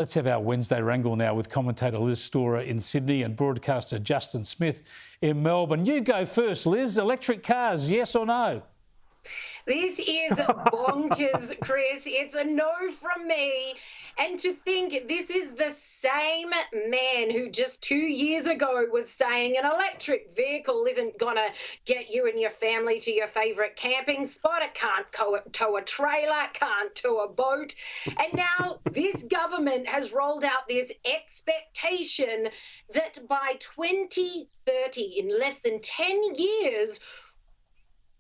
Let's have our Wednesday wrangle now with commentator Liz Storer in Sydney and broadcaster Justin Smith in Melbourne. You go first, Liz. Electric cars, yes or no? This is bonkers, Chris. It's a no from me. And to think this is the same man who just 2 years ago was saying an electric vehicle isn't going to get you and your family to your favourite camping spot. It can't tow a trailer, can't tow a boat. And now this government has rolled out this expectation that by 2030, in less than 10 years,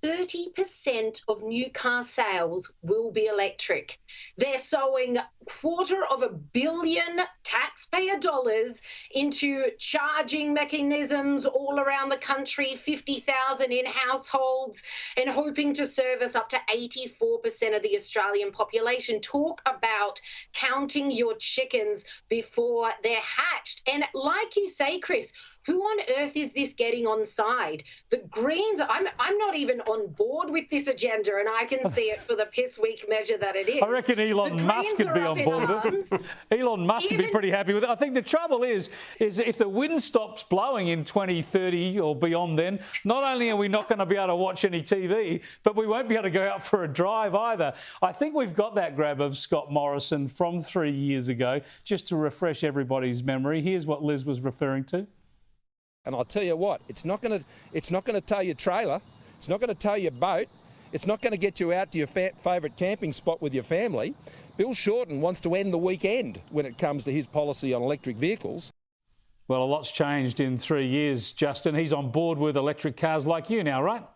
30% of new car sales will be electric. They're sowing $250 million taxpayer dollars into charging mechanisms all around the country, 50,000 in households, and hoping to service up to 84% of the Australian population. Talk about counting your chickens before they're hatched. And like you say, Chris, who on earth is this getting on side? The Greens, I'm not even on board with this agenda, and I can see it for the piss weak measure that it is. I reckon Elon Musk could be on board with it. Elon Musk would be pretty happy with it. I think the trouble is if the wind stops blowing in 2030 or beyond then, not only are we not going to be able to watch any TV, but we won't be able to go out for a drive either. I think we've got that grab of Scott Morrison from 3 years ago. Just to refresh everybody's memory, here's what Liz was referring to. And I'll tell you what, it's not going to tow your trailer, it's not going to tow your boat, it's not going to get you out to your favourite camping spot with your family. Bill Shorten wants to end the weekend when it comes to his policy on electric vehicles. Well, a lot's changed in 3 years, Justin. He's on board with electric cars like you now, right?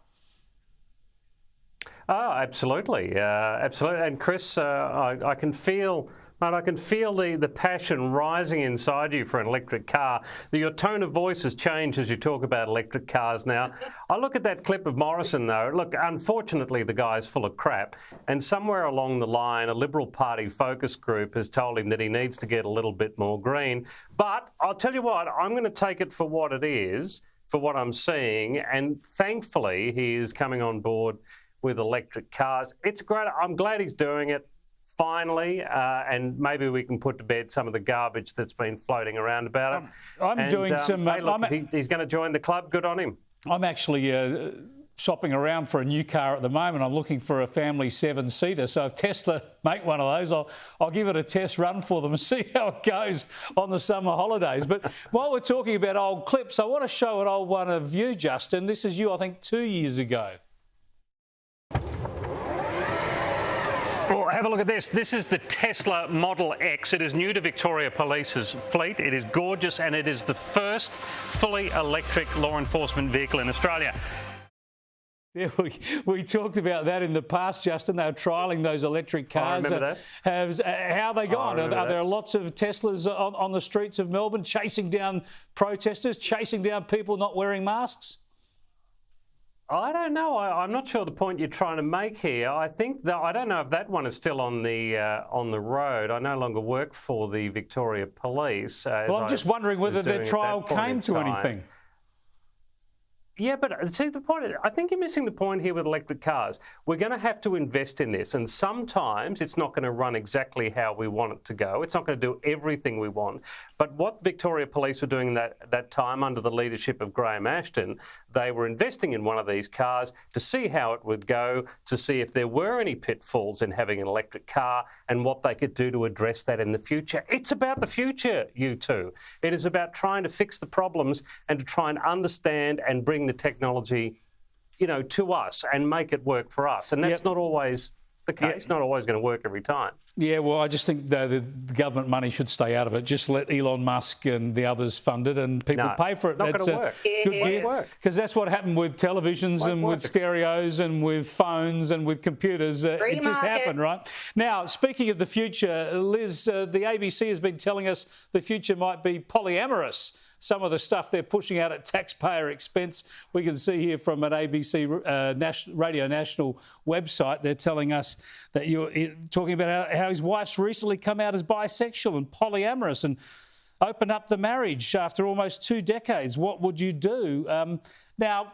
Oh, absolutely. Absolutely. And Chris, I can feel... Mate, I can feel the passion rising inside you for an electric car. Your tone of voice has changed as you talk about electric cars now. I look at that clip of Morrison, though. Look, unfortunately, the guy's full of crap. And somewhere along the line, a Liberal Party focus group has told him that he needs to get a little bit more green. But I'll tell you what, I'm going to take it for what it is, for what I'm seeing. And thankfully, he is coming on board with electric cars. It's great. I'm glad he's doing it. Finally, and maybe we can put to bed some of the garbage that's been floating around about it. Hey, look, if he's going to join the club, good on him. I'm actually shopping around for a new car at the moment. I'm looking for a family 7-seater. So if Tesla make one of those, I'll give it a test run for them and see how it goes on the summer holidays. But while we're talking about old clips, I want to show an old one of you, Justin. This is you, I think, 2 years ago. Well, have a look at this. This is the Tesla Model X. It is new to Victoria Police's fleet. It is gorgeous, and it is the first fully electric law enforcement vehicle in Australia. Yeah, we talked about that in the past, Justin. They were trialling those electric cars. I remember that. How are they gone? Are there lots of Teslas on the streets of Melbourne chasing down protesters, chasing down people not wearing masks? I don't know. I'm not sure the point you're trying to make here. I think that I don't know if that one is still on the road. I no longer work for the Victoria Police. Well, I'm just wondering whether their trial came to anything. Yeah, but see, the point, I think you're missing the point here with electric cars. We're going to have to invest in this, and sometimes it's not going to run exactly how we want it to go. It's not going to do everything we want. But what Victoria Police were doing that time under the leadership of Graham Ashton, they were investing in one of these cars to see how it would go, to see if there were any pitfalls in having an electric car and what they could do to address that in the future. It's about the future, you two. It is about trying to fix the problems and to try and understand and bring the technology, to us and make it work for us. And that's not always the case, not always going to work every time. Yeah, well, I just think the government money should stay out of it. Just let Elon Musk and the others fund it and people pay for it. Not going to work. Good work. Because that's what happened with televisions and with stereos and with phones and with computers. It just happened, right? Now, speaking of the future, Liz, the ABC has been telling us the future might be polyamorous. Some of the stuff they're pushing out at taxpayer expense. We can see here from an ABC Radio National website, they're telling us that you're talking about how his wife's recently come out as bisexual and polyamorous and opened up the marriage after almost 2 decades. What would you do? Now,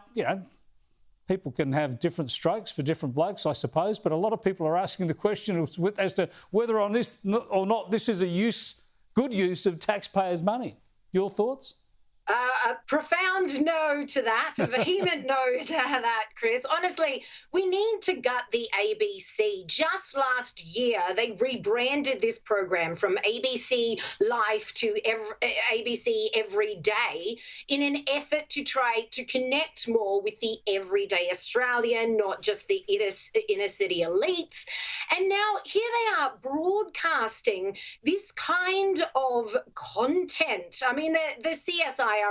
people can have different strokes for different blokes, I suppose, but a lot of people are asking the question as to whether on this or not this is a use good use of taxpayers' money. Your thoughts? A profound no to that, a vehement no to that, Chris. Honestly, we need to gut the ABC. Just last year, they rebranded this program from ABC Life to ABC Every Day in an effort to try to connect more with the everyday Australian, not just the inner city elites. And now here they are broadcasting this kind of content. I mean, the CSIRO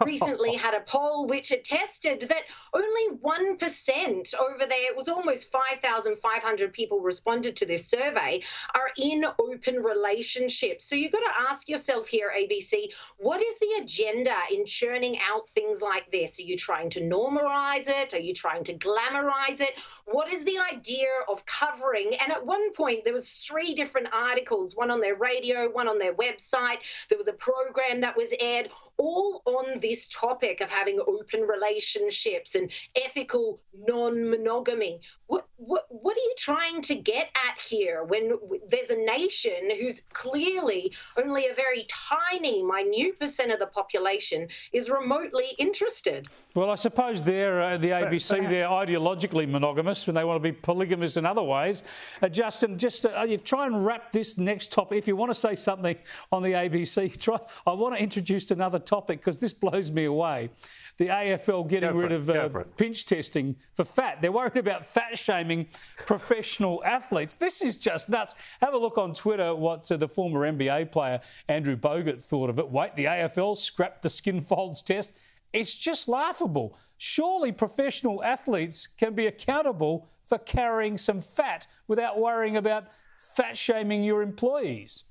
recently had a poll which attested that only 1% over there, it was almost 5,500 people responded to this survey, are in open relationships. So you've got to ask yourself here, ABC, what is the agenda in churning out things like this? Are you trying to normalise it? Are you trying to glamorize it? What is the idea of covering? And at one point, there was 3 different articles, one on their radio, one on their website. There was a program that was aired, all on this topic of having open relationships and ethical non-monogamy. What are you trying to get at here when there's a nation who's clearly only a very tiny, minute percent of the population is remotely interested? Well, I suppose they're the ABC, they're ideologically monogamous when they want to be polygamous in other ways. Justin, just you try and wrap this next topic. If you want to say something on the ABC, I want to introduce another topic because this blows me away. The AFL getting rid of pinch testing for fat. They're worried about fat shaming professional athletes. This is just nuts. Have a look on Twitter what the former NBA player Andrew Bogut thought of it. Wait, the AFL scrapped the skin folds test. It's just laughable. Surely professional athletes can be accountable for carrying some fat without worrying about fat shaming your employees.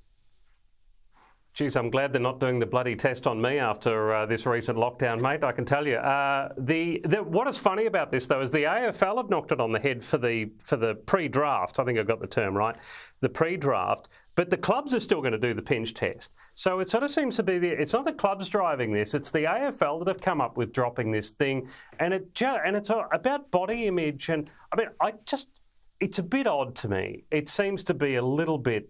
Geez, I'm glad they're not doing the bloody test on me after this recent lockdown, mate. I can tell you. What is funny about this, though, is the AFL have knocked it on the head for the pre-draft. I think I got the term right, the pre-draft. But the clubs are still going to do the pinch test. So it sort of seems to be it's not the clubs driving this; it's the AFL that have come up with dropping this thing, and it's about body image. And I mean, it's a bit odd to me. It seems to be a little bit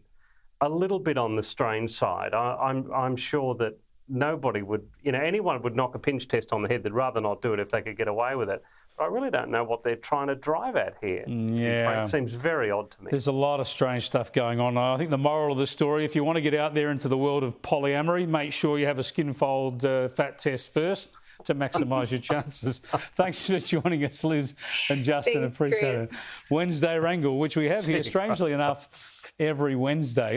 on the strange side. I'm sure that nobody would, anyone would knock a pinch test on the head. They'd rather not do it if they could get away with it. But I really don't know what they're trying to drive at here. Yeah. It seems very odd to me. There's a lot of strange stuff going on. I think the moral of the story, if you want to get out there into the world of polyamory, make sure you have a skinfold fat test first to maximise your chances. Thanks for joining us, Liz and Justin. Thanks, appreciate Chris. it. Wednesday Wrangle, which we have here, strangely enough, every Wednesday.